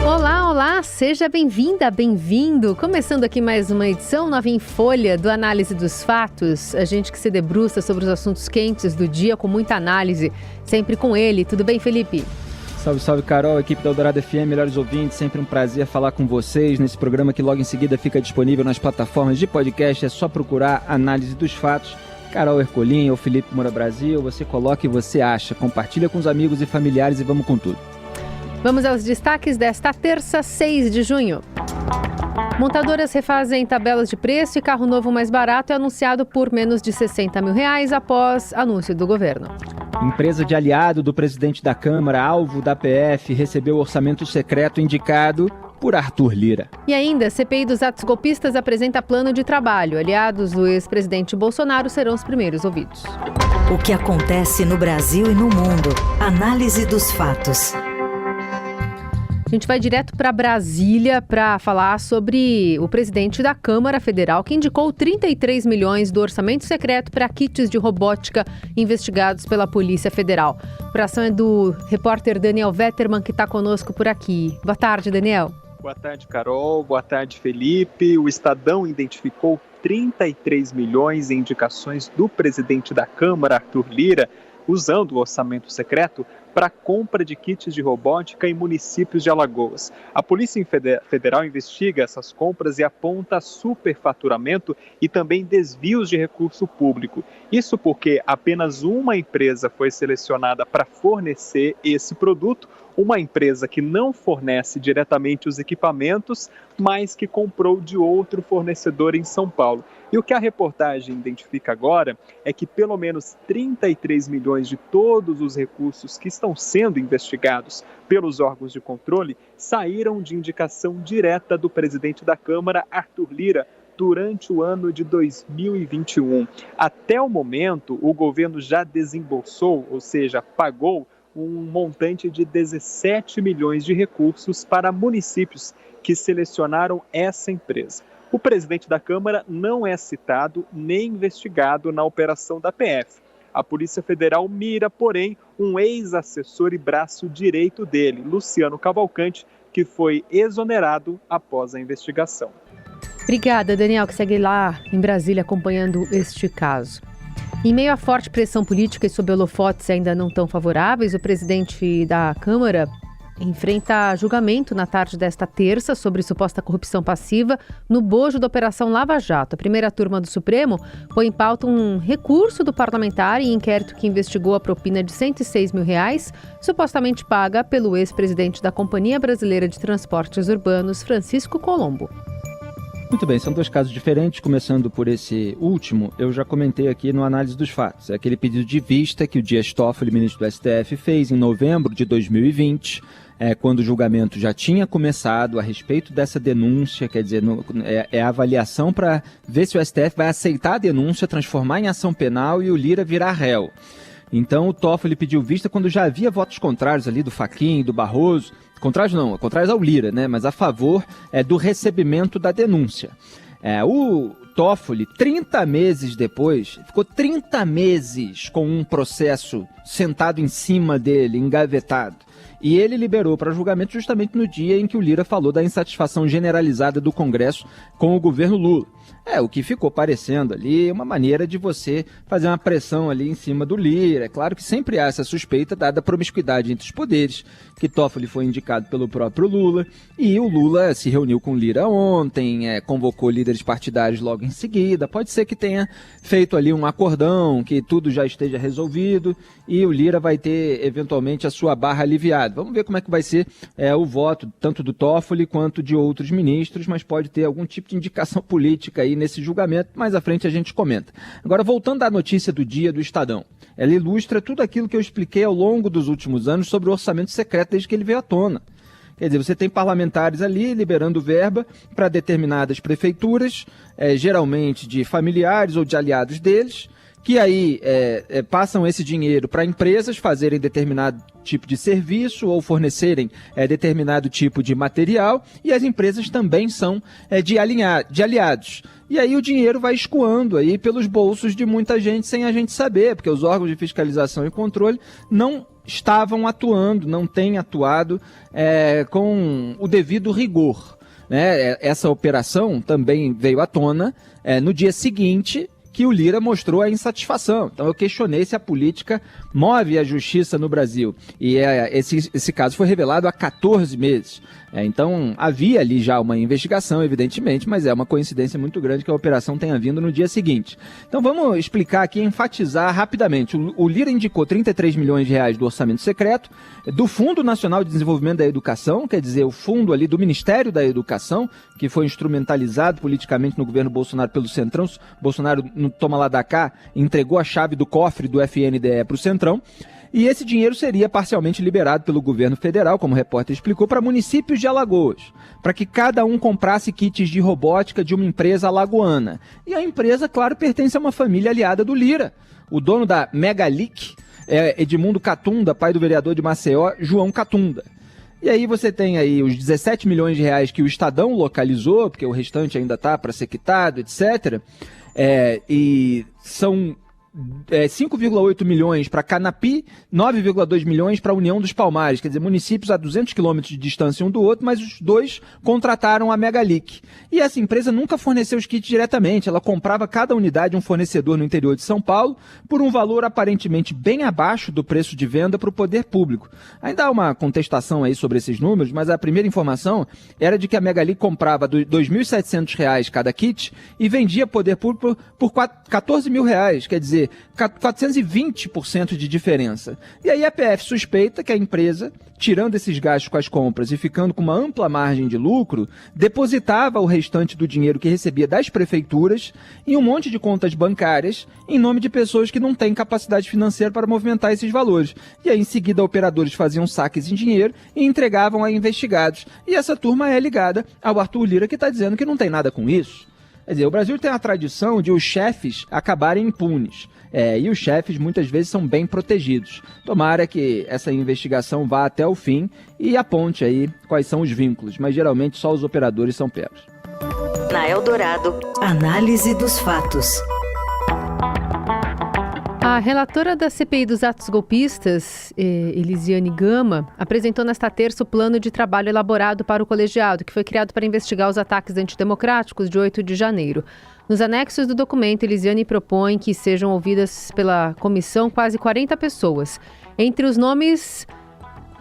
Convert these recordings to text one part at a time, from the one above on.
Olá, olá, seja bem-vinda, bem-vindo. Começando aqui mais uma edição nova em folha do Análise dos Fatos. A gente que se debruça sobre os assuntos quentes do dia com muita análise, sempre com ele. Tudo bem, Felipe? Salve, salve, Carol, equipe da Eldorado FM, melhores ouvintes, sempre um prazer falar com vocês nesse programa que logo em seguida fica disponível nas plataformas de podcast, é só procurar Análise dos Fatos. Carol Ercolim ou Felipe Moura Brasil, você coloca e você acha, compartilha com os amigos e familiares e vamos com tudo. Vamos aos destaques desta terça, 6 de junho. Montadoras refazem tabelas de preço e carro novo mais barato é anunciado por menos de R$60 mil após anúncio do governo. Empresa de aliado do presidente da Câmara, alvo da PF, recebeu orçamento secreto indicado por Arthur Lira. E ainda, CPI dos atos golpistas apresenta plano de trabalho. Aliados do ex-presidente Bolsonaro serão os primeiros ouvidos. O que acontece no Brasil e no mundo. Análise dos fatos. A gente vai direto para Brasília para falar sobre o presidente da Câmara Federal, que indicou 33 milhões do orçamento secreto para kits de robótica investigados pela Polícia Federal. A operação é do repórter Daniel Vetterman, que está conosco por aqui. Boa tarde, Daniel. Boa tarde, Carol. Boa tarde, Felipe. O Estadão identificou 33 milhões em indicações do presidente da Câmara, Arthur Lira, usando o orçamento secreto para a compra de kits de robótica em municípios de Alagoas. A Polícia Federal investiga essas compras e aponta superfaturamento e também desvios de recurso público. Isso porque apenas uma empresa foi selecionada para fornecer esse produto, uma empresa que não fornece diretamente os equipamentos, mas que comprou de outro fornecedor em São Paulo. E o que a reportagem identifica agora é que pelo menos 33 milhões de todos os recursos que estão sendo investigados pelos órgãos de controle saíram de indicação direta do presidente da Câmara, Arthur Lira, durante o ano de 2021. Até o momento, o governo já desembolsou, ou seja, pagou um montante de 17 milhões de recursos para municípios que selecionaram essa empresa. O presidente da Câmara não é citado nem investigado na operação da PF. A Polícia Federal mira, porém, um ex-assessor e braço direito dele, Luciano Cavalcante, que foi exonerado após a investigação. Obrigada, Daniel, que segue lá em Brasília acompanhando este caso. Em meio à forte pressão política e sob holofotes ainda não tão favoráveis, o presidente da Câmara enfrenta julgamento na tarde desta terça sobre suposta corrupção passiva no bojo da Operação Lava Jato. A primeira turma do Supremo põe em pauta um recurso do parlamentar em inquérito que investigou a propina de R$106 mil, supostamente paga pelo ex-presidente da Companhia Brasileira de Transportes Urbanos, Francisco Colombo. Muito bem, são dois casos diferentes, começando por esse último, eu já comentei aqui no Análise dos Fatos. É aquele pedido de vista que o Dias Toffoli, ministro do STF, fez em novembro de 2020, quando o julgamento já tinha começado a respeito dessa denúncia, quer dizer, é a avaliação para ver se o STF vai aceitar a denúncia, transformar em ação penal e o Lira virar réu. Então o Toffoli pediu vista quando já havia votos contrários ali do Fachin, do Barroso, contrários ao Lira, né? Mas a favor do recebimento da denúncia. O Toffoli, 30 meses depois, ficou 30 meses com um processo sentado em cima dele, engavetado. E ele liberou para julgamento justamente no dia em que o Lira falou da insatisfação generalizada do Congresso com o governo Lula. O que ficou parecendo ali uma maneira de você fazer uma pressão ali em cima do Lira. É claro que sempre há essa suspeita, dada a promiscuidade entre os poderes, que Toffoli foi indicado pelo próprio Lula, e o Lula se reuniu com o Lira ontem, convocou líderes partidários logo em seguida. Pode ser que tenha feito ali um acordão, que tudo já esteja resolvido, e o Lira vai ter, eventualmente, a sua barra aliviada. Vamos ver como é que vai ser o voto, tanto do Toffoli quanto de outros ministros, mas pode ter algum tipo de indicação política aí nesse julgamento. Mais à frente a gente comenta. Agora, voltando à notícia do dia do Estadão. Ela ilustra tudo aquilo que eu expliquei ao longo dos últimos anos sobre o orçamento secreto desde que ele veio à tona. Quer dizer, você tem parlamentares ali liberando verba para determinadas prefeituras, geralmente de familiares ou de aliados deles, que aí passam esse dinheiro para empresas fazerem determinado tipo de serviço ou fornecerem determinado tipo de material, e as empresas também são de aliados. E aí o dinheiro vai escoando aí pelos bolsos de muita gente sem a gente saber, porque os órgãos de fiscalização e controle não estavam atuando, não têm atuado com o devido rigor, né? Essa operação também veio à tona no dia seguinte que o Lira mostrou a insatisfação. Então eu questionei se a política move a justiça no Brasil. E esse caso foi revelado há 14 meses. Então havia ali já uma investigação, evidentemente, mas é uma coincidência muito grande que a operação tenha vindo no dia seguinte. Então vamos explicar aqui, enfatizar rapidamente. O Lira indicou 33 milhões de reais do orçamento secreto, do Fundo Nacional de Desenvolvimento da Educação, quer dizer, o fundo ali do Ministério da Educação, que foi instrumentalizado politicamente no governo Bolsonaro pelo Centrão. Bolsonaro, no toma lá da cá, entregou a chave do cofre do FNDE para o Centrão. E esse dinheiro seria parcialmente liberado pelo governo federal, como o repórter explicou, para municípios de Alagoas, para que cada um comprasse kits de robótica de uma empresa alagoana. E a empresa, claro, pertence a uma família aliada do Lira. O dono da Megalic é Edmundo Catunda, pai do vereador de Maceió, João Catunda. E aí você tem aí os 17 milhões de reais que o Estadão localizou, porque o restante ainda está para ser quitado, etc. E são 5,8 milhões para Canapi, 9,2 milhões para a União dos Palmares, quer dizer, municípios a 200 quilômetros de distância um do outro, mas os dois contrataram a Megalic. E essa empresa nunca forneceu os kits diretamente, ela comprava cada unidade um fornecedor no interior de São Paulo por um valor aparentemente bem abaixo do preço de venda para o poder público. Ainda há uma contestação aí sobre esses números, mas a primeira informação era de que a Megalic comprava R$ 2.700 cada kit e vendia poder público por R$ 14 mil, quer dizer, 420% de diferença. E aí a PF suspeita que a empresa, tirando esses gastos com as compras e ficando com uma ampla margem de lucro, depositava o restante do dinheiro que recebia das prefeituras em um monte de contas bancárias em nome de pessoas que não têm capacidade financeira para movimentar esses valores. E aí em seguida operadores faziam saques em dinheiro e entregavam a investigados. E essa turma é ligada ao Arthur Lira, que está dizendo que não tem nada com isso. Quer dizer, o Brasil tem a tradição de os chefes acabarem impunes. E os chefes muitas vezes são bem protegidos. Tomara que essa investigação vá até o fim e aponte aí quais são os vínculos, mas geralmente só os operadores são pegos. Na Eldorado, análise dos fatos. A relatora da CPI dos atos golpistas, Elisiane Gama, apresentou nesta terça o plano de trabalho elaborado para o colegiado, que foi criado para investigar os ataques antidemocráticos de 8 de janeiro. Nos anexos do documento, Elisiane propõe que sejam ouvidas pela comissão quase 40 pessoas. Entre os nomes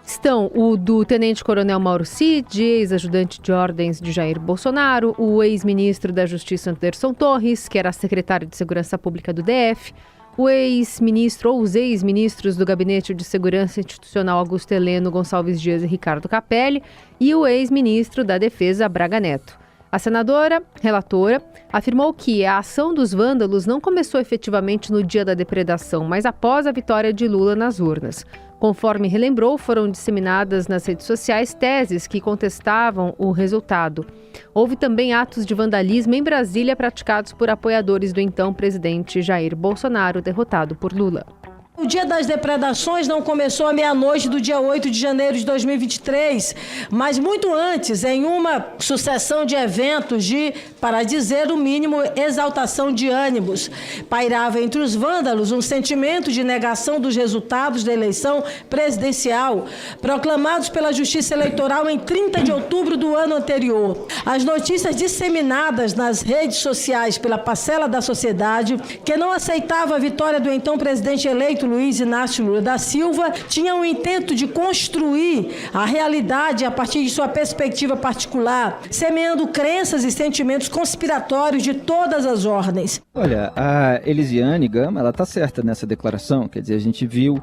estão o do tenente-coronel Mauro Cid, ex-ajudante de ordens de Jair Bolsonaro, o ex-ministro da Justiça Anderson Torres, que era secretário de Segurança Pública do DF, o ex-ministro ou os ex-ministros do Gabinete de Segurança Institucional Augusto Heleno Gonçalves Dias e Ricardo Capelli e o ex-ministro da Defesa Braga Neto. A senadora, relatora, afirmou que a ação dos vândalos não começou efetivamente no dia da depredação, mas após a vitória de Lula nas urnas. Conforme relembrou, foram disseminadas nas redes sociais teses que contestavam o resultado. Houve também atos de vandalismo em Brasília praticados por apoiadores do então presidente Jair Bolsonaro, derrotado por Lula. O dia das depredações não começou à meia-noite do dia 8 de janeiro de 2023, mas muito antes, em uma sucessão de eventos de, para dizer o mínimo, exaltação de ânimos. Pairava entre os vândalos um sentimento de negação dos resultados da eleição presidencial, proclamados pela Justiça Eleitoral em 30 de outubro do ano anterior. As notícias disseminadas nas redes sociais pela parcela da sociedade, que não aceitava a vitória do então presidente eleito Luiz Inácio Lula da Silva, tinha o intento de construir a realidade a partir de sua perspectiva particular, semeando crenças e sentimentos conspiratórios de todas as ordens. Olha, a Elisiane Gama, ela está certa nessa declaração, quer dizer, a gente viu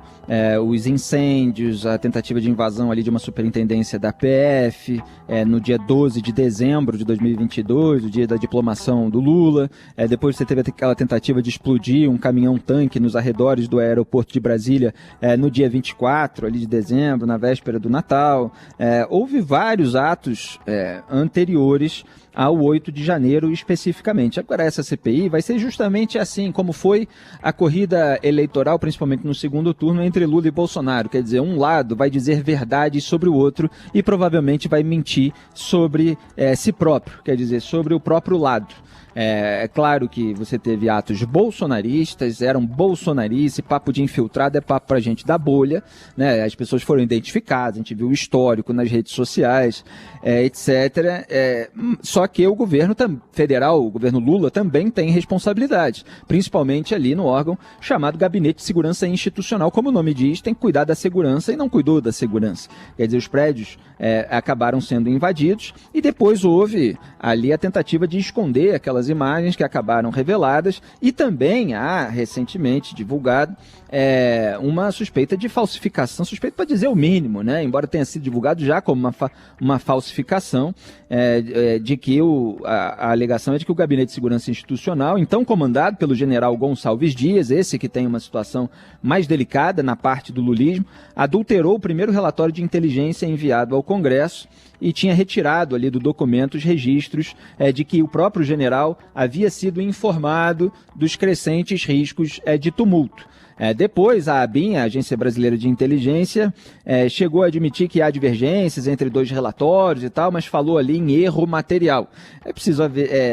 os incêndios, a tentativa de invasão ali de uma superintendência da PF, no dia 12 de dezembro de 2022, o dia da diplomação do Lula, depois você teve aquela tentativa de explodir um caminhão-tanque nos arredores do aeroporto aeroporto de Brasília no dia 24 ali de dezembro, na véspera do Natal. Houve vários atos anteriores ao 8 de janeiro especificamente. Agora essa CPI vai ser justamente assim como foi a corrida eleitoral, principalmente no segundo turno, entre Lula e Bolsonaro. Quer dizer, um lado vai dizer verdade sobre o outro e provavelmente vai mentir sobre si próprio, quer dizer, sobre o próprio lado. É claro que você teve atos bolsonaristas, eram bolsonaristas, papo de infiltrado é papo pra gente da bolha, né? As pessoas foram identificadas, a gente viu o histórico nas redes sociais, etc. Só que o governo federal, o governo Lula, também tem responsabilidade, principalmente ali no órgão chamado Gabinete de Segurança Institucional. Como o nome diz, tem que cuidar da segurança e não cuidou da segurança. Quer dizer, os prédios acabaram sendo invadidos e depois houve ali a tentativa de esconder aquelas imagens que acabaram reveladas e também há recentemente divulgado uma suspeita de falsificação, suspeita para dizer o mínimo, né? Embora tenha sido divulgado já como uma falsificação, de que a alegação é de que o Gabinete de Segurança Institucional, então comandado pelo general Gonçalves Dias, esse que tem uma situação mais delicada na parte do lulismo, adulterou o primeiro relatório de inteligência enviado ao Congresso e tinha retirado ali do documento os registros de que o próprio general havia sido informado dos crescentes riscos de tumulto. Depois, a ABIN, a Agência Brasileira de Inteligência, chegou a admitir que há divergências entre dois relatórios e tal, mas falou ali em erro material. É preciso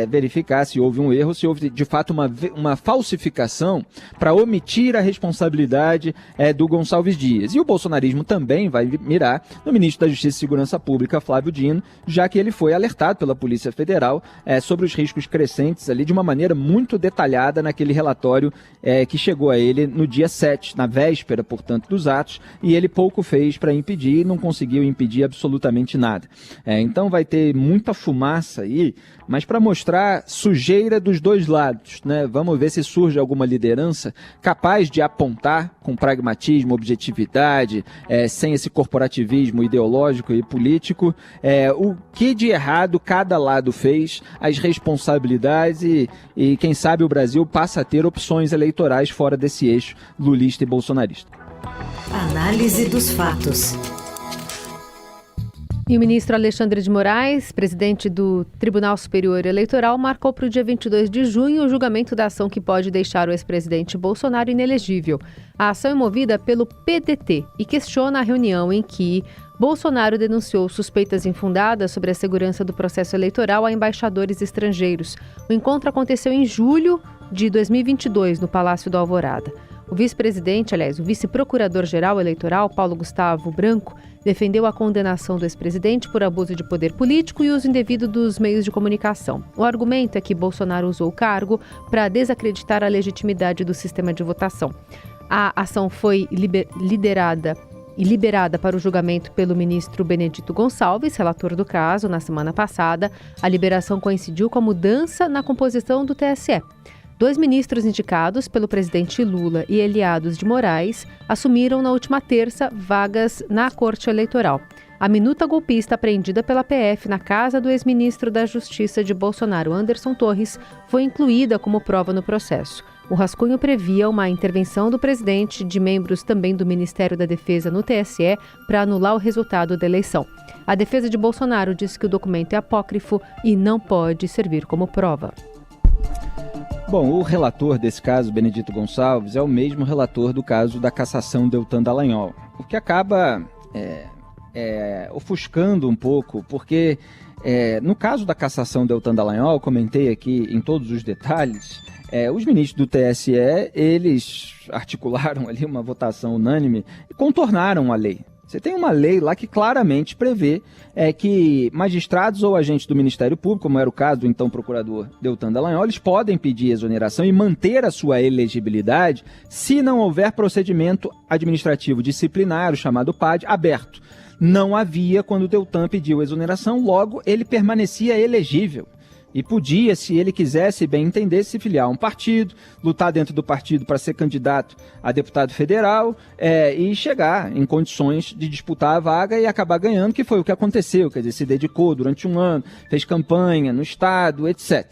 verificar se houve um erro, se houve de fato uma falsificação para omitir a responsabilidade do Gonçalves Dias. E o bolsonarismo também vai mirar no ministro da Justiça e Segurança Pública, Flávio Dino, já que ele foi alertado pela Polícia Federal sobre os riscos crescentes ali de uma maneira muito detalhada naquele relatório que chegou a ele no dia 7, na véspera, portanto, dos atos, e ele pouco fez para impedir, não conseguiu impedir absolutamente nada. Então vai ter muita fumaça aí, mas para mostrar sujeira dos dois lados, né? Vamos ver se surge alguma liderança capaz de apontar com pragmatismo, objetividade, sem esse corporativismo ideológico e político, o que de errado cada lado fez, as responsabilidades e quem sabe o Brasil passa a ter opções eleitorais fora desse eixo lulista e bolsonarista. Análise dos fatos. E o ministro Alexandre de Moraes, presidente do Tribunal Superior Eleitoral, marcou para o dia 22 de junho o julgamento da ação que pode deixar o ex-presidente Bolsonaro inelegível. A ação é movida pelo PDT e questiona a reunião em que Bolsonaro denunciou suspeitas infundadas sobre a segurança do processo eleitoral a embaixadores estrangeiros. O encontro aconteceu em julho de 2022, no Palácio do Alvorada. O vice-procurador-geral eleitoral, Paulo Gustavo Branco, defendeu a condenação do ex-presidente por abuso de poder político e uso indevido dos meios de comunicação. O argumento é que Bolsonaro usou o cargo para desacreditar a legitimidade do sistema de votação. A ação foi liberada para o julgamento pelo ministro Benedito Gonçalves, relator do caso, na semana passada. A liberação coincidiu com a mudança na composição do TSE. 2 ministros indicados pelo presidente Lula e aliados de Moraes assumiram na última terça vagas na Corte Eleitoral. A minuta golpista apreendida pela PF na casa do ex-ministro da Justiça de Bolsonaro, Anderson Torres, foi incluída como prova no processo. O rascunho previa uma intervenção do presidente de membros também do Ministério da Defesa no TSE para anular o resultado da eleição. A defesa de Bolsonaro disse que o documento é apócrifo e não pode servir como prova. Bom, o relator desse caso, Benedito Gonçalves, é o mesmo relator do caso da cassação Deltan Dallagnol, o que acaba ofuscando um pouco, porque no caso da cassação Deltan Dallagnol, comentei aqui em todos os detalhes, os ministros do TSE, eles articularam ali uma votação unânime e contornaram a lei. Você tem uma lei lá que claramente prevê que magistrados ou agentes do Ministério Público, como era o caso do então procurador Deltan Dallagnol, eles podem pedir exoneração e manter a sua elegibilidade se não houver procedimento administrativo disciplinar, o chamado PAD, aberto. Não havia quando o Deltan pediu exoneração, logo ele permanecia elegível. E podia, se ele quisesse bem entender, se filiar a um partido, lutar dentro do partido para ser candidato a deputado federal e chegar em condições de disputar a vaga e acabar ganhando, que foi o que aconteceu. Quer dizer, se dedicou durante um ano, fez campanha no estado, etc.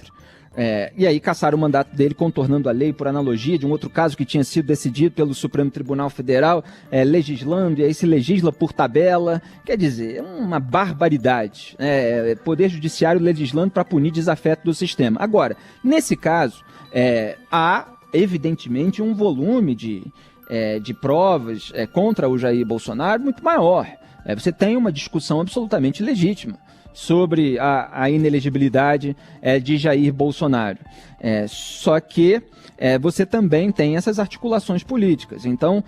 E aí cassaram o mandato dele, contornando a lei por analogia de um outro caso que tinha sido decidido pelo Supremo Tribunal Federal, legislando, e aí se legisla por tabela. Quer dizer, é uma barbaridade. Poder Judiciário legislando para punir desafeto do sistema. Agora, nesse caso, há evidentemente um volume de provas contra o Jair Bolsonaro muito maior. Você tem uma discussão absolutamente legítima sobre a inelegibilidade de Jair Bolsonaro. Só que você também tem essas articulações políticas. Então,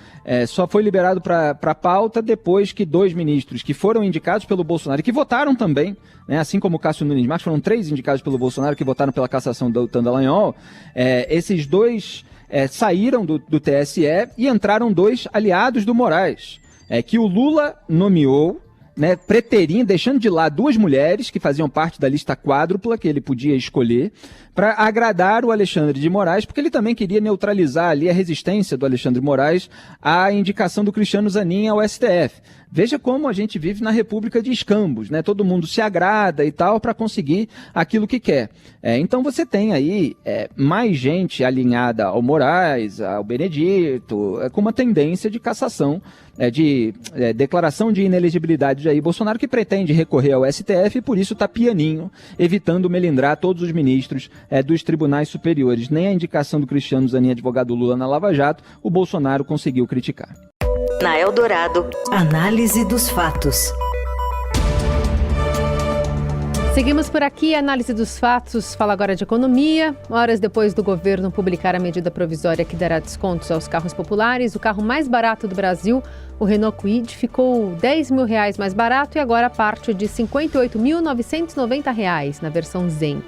só foi liberado para a pauta depois que 2 ministros que foram indicados pelo Bolsonaro e que votaram também, né, assim como o Cássio Nunes Marques, foram 3 indicados pelo Bolsonaro que votaram pela cassação do Deltan Dallagnol. Esses 2 saíram do TSE e entraram 2 aliados do Moraes, que o Lula nomeou, né, preterindo, deixando de lado 2 mulheres que faziam parte da lista quádrupla que ele podia escolher, para agradar o Alexandre de Moraes, porque ele também queria neutralizar ali a resistência do Alexandre de Moraes à indicação do Cristiano Zanin ao STF. Veja como a gente vive na República de Escambos, né? Todo mundo se agrada e tal para conseguir aquilo que quer. Então você tem aí mais gente alinhada ao Moraes, ao Benedito, com uma tendência de cassação, de declaração de inelegibilidade de Jair Bolsonaro, que pretende recorrer ao STF e por isso está pianinho, evitando melindrar todos os ministros dos tribunais superiores. Nem a indicação do Cristiano Zanin, advogado Lula na Lava Jato, o Bolsonaro conseguiu criticar. Na Eldorado, análise dos fatos. Seguimos por aqui, análise dos fatos, fala agora de economia. Horas depois do governo publicar a medida provisória que dará descontos aos carros populares, o carro mais barato do Brasil, o Renault Kwid, ficou R$10 mil mais barato e agora parte de R$ 58.990 na versão Zen.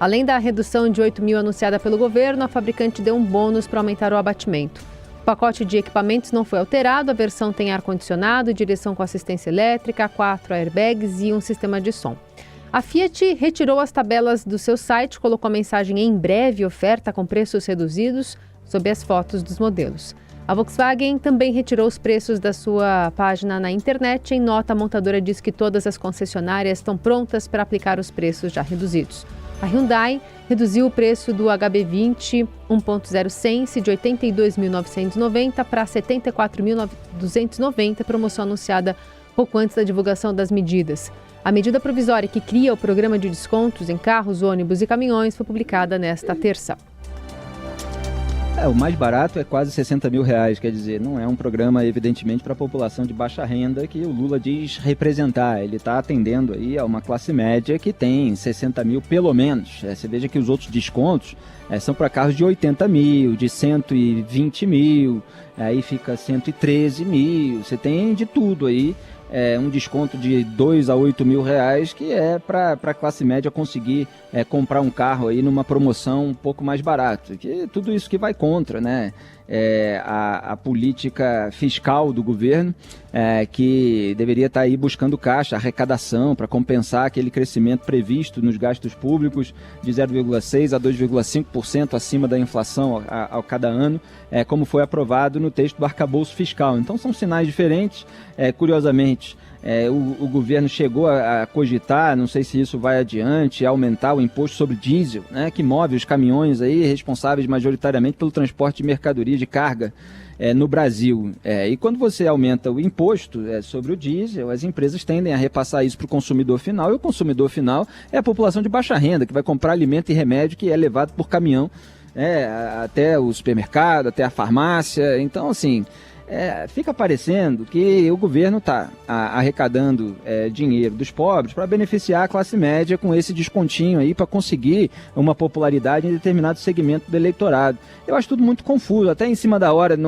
Além da redução de 8 mil anunciada pelo governo, a fabricante deu um bônus para aumentar o abatimento. O pacote de equipamentos não foi alterado, a versão tem ar-condicionado, direção com assistência elétrica, 4 airbags e um sistema de som. A Fiat retirou as tabelas do seu site, colocou a mensagem "em breve oferta com preços reduzidos" sob as fotos dos modelos. A Volkswagen também retirou os preços da sua página na internet. Em nota, a montadora diz que todas as concessionárias estão prontas para aplicar os preços já reduzidos. A Hyundai reduziu o preço do HB20 1.0 Sense de R$ 82.990 para R$ 74.290, promoção anunciada pouco antes da divulgação das medidas. A medida provisória que cria o programa de descontos em carros, ônibus e caminhões foi publicada nesta terça. O mais barato é quase R$60 mil, quer dizer, não é um programa, evidentemente, para a população de baixa renda que o Lula diz representar. Ele está atendendo aí a uma classe média que tem 60 mil pelo menos. Você veja que os outros descontos são para carros de 80 mil, de 120 mil, aí fica 113 mil, você tem de tudo aí. Um desconto de 2 a 8 mil reais, que é para a classe média conseguir comprar um carro aí numa promoção um pouco mais barato. Que tudo isso que vai contra, né? A política fiscal do governo, que deveria estar aí buscando caixa, arrecadação, para compensar aquele crescimento previsto nos gastos públicos de 0,6% a 2,5% acima da inflação a cada ano, como foi aprovado no texto do arcabouço fiscal. Então são sinais diferentes. Curiosamente, o governo chegou a cogitar, não sei se isso vai adiante, aumentar o imposto sobre diesel, né, que move os caminhões aí, responsáveis majoritariamente pelo transporte de mercadoria de carga no Brasil. E quando você aumenta o imposto sobre o diesel, as empresas tendem a repassar isso para o consumidor final, e o consumidor final é a população de baixa renda, que vai comprar alimento e remédio que é levado por caminhão até o supermercado, até a farmácia. Então, assim, fica parecendo que o governo está arrecadando dinheiro dos pobres para beneficiar a classe média com esse descontinho aí para conseguir uma popularidade em determinado segmento do eleitorado. Eu acho tudo muito confuso. Até em cima da hora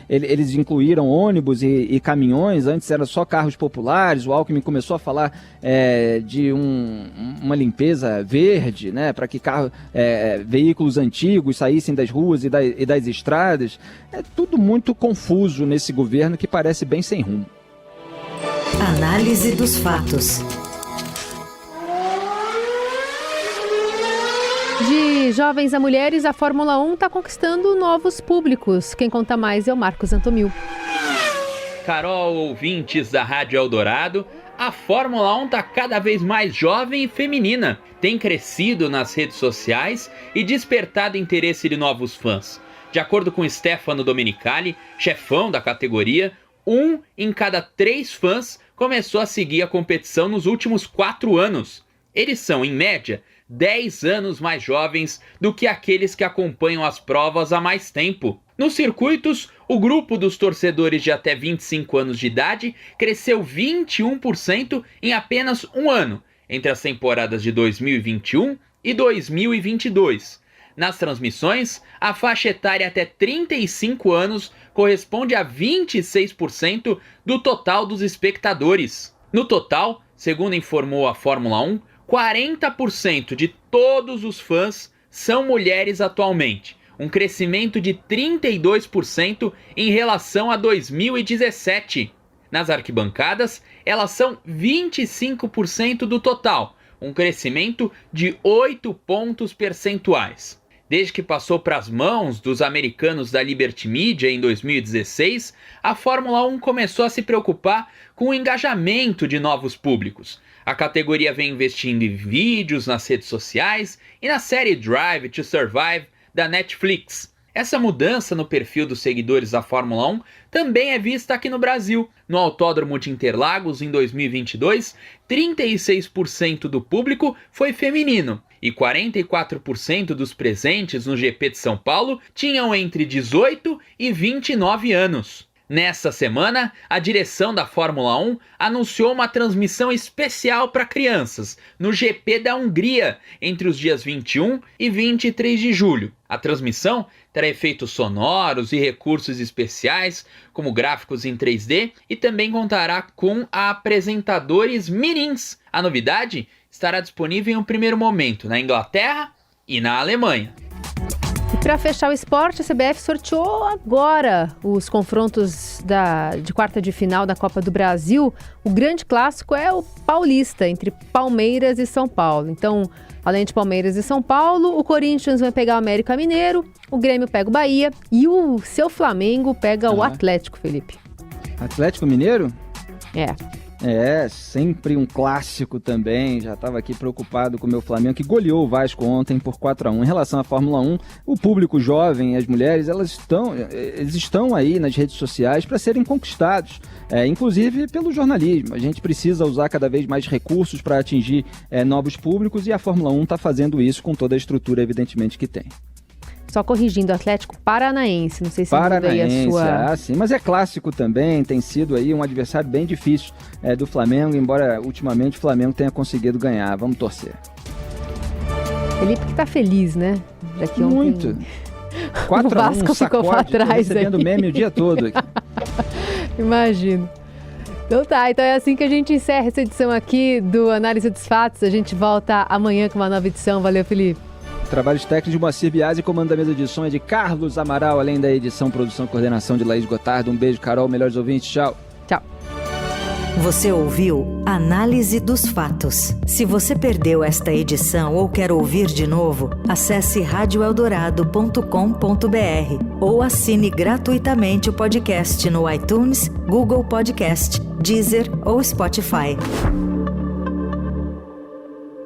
eles incluíram ônibus e caminhões, antes era só carros populares. O Alckmin começou a falar de uma limpeza verde, né, para que veículos antigos saíssem das ruas e das estradas. É tudo muito confuso nesse governo que parece bem sem rumo. Análise dos fatos. De jovens a mulheres, a Fórmula 1 está conquistando novos públicos. Quem conta mais é o Marcos Antomil. Carol, ouvintes da Rádio Eldorado, A Fórmula 1 está cada vez mais jovem e feminina, tem crescido nas redes sociais e despertado interesse de novos fãs. De acordo com Stefano Domenicali, chefão da categoria, 1 em cada 3 fãs começou a seguir a competição nos últimos 4 anos. Eles são, em média, 10 anos mais jovens do que aqueles que acompanham as provas há mais tempo. Nos circuitos, o grupo dos torcedores de até 25 anos de idade cresceu 21% em apenas um ano, entre as temporadas de 2021 e 2022. Nas transmissões, a faixa etária até 35 anos corresponde a 26% do total dos espectadores. No total, segundo informou a Fórmula 1, 40% de todos os fãs são mulheres atualmente, um crescimento de 32% em relação a 2017. Nas arquibancadas, elas são 25% do total, um crescimento de 8 pontos percentuais. Desde que passou para as mãos dos americanos da Liberty Media em 2016, a Fórmula 1 começou a se preocupar com o engajamento de novos públicos. A categoria vem investindo em vídeos nas redes sociais e na série Drive to Survive da Netflix. Essa mudança no perfil dos seguidores da Fórmula 1 também é vista aqui no Brasil. No Autódromo de Interlagos, em 2022, 36% do público foi feminino e 44% dos presentes no GP de São Paulo tinham entre 18 e 29 anos. Nessa semana, a direção da Fórmula 1 anunciou uma transmissão especial para crianças no GP da Hungria, entre os dias 21 e 23 de julho. A transmissão terá efeitos sonoros e recursos especiais, como gráficos em 3D, e também contará com apresentadores mirins. A novidade estará disponível em um primeiro momento na Inglaterra e na Alemanha. E para fechar o esporte, a CBF sorteou agora os confrontos de quarta de final da Copa do Brasil. O grande clássico é o paulista, entre Palmeiras e São Paulo. Então, além de Palmeiras e São Paulo, o Corinthians vai pegar o América Mineiro, o Grêmio pega o Bahia e o seu Flamengo pega o Atlético, Felipe. Atlético Mineiro? É, sempre um clássico também. Já estava aqui preocupado com o meu Flamengo, que goleou o Vasco ontem por 4-1. Em relação à Fórmula 1, o público jovem e as mulheres, eles estão aí nas redes sociais para serem conquistados, inclusive pelo jornalismo. A gente precisa usar cada vez mais recursos para atingir novos públicos e a Fórmula 1 está fazendo isso com toda a estrutura, evidentemente, que tem. Só corrigindo, Atlético Paranaense, não sei se muda aí a sua... sim, mas é clássico também, tem sido aí um adversário bem difícil do Flamengo, embora ultimamente o Flamengo tenha conseguido ganhar. Vamos torcer. Felipe que tá feliz, né? Já que muito. Ontem... 4-1, o Vasco ficou pra trás recebendo aí. Meme o dia todo aqui. Imagino. Então é assim que a gente encerra essa edição aqui do Análise dos Fatos. A gente volta amanhã com uma nova edição. Valeu, Felipe. Trabalhos técnicos de Moacir Biasi, comando da mesa de edição é de Carlos Amaral, além da edição, produção e coordenação de Laís Gotardo. Um beijo, Carol, melhores ouvintes, tchau. Tchau. Você ouviu Análise dos Fatos. Se você perdeu esta edição ou quer ouvir de novo, acesse radioeldorado.com.br ou assine gratuitamente o podcast no iTunes, Google Podcast, Deezer ou Spotify.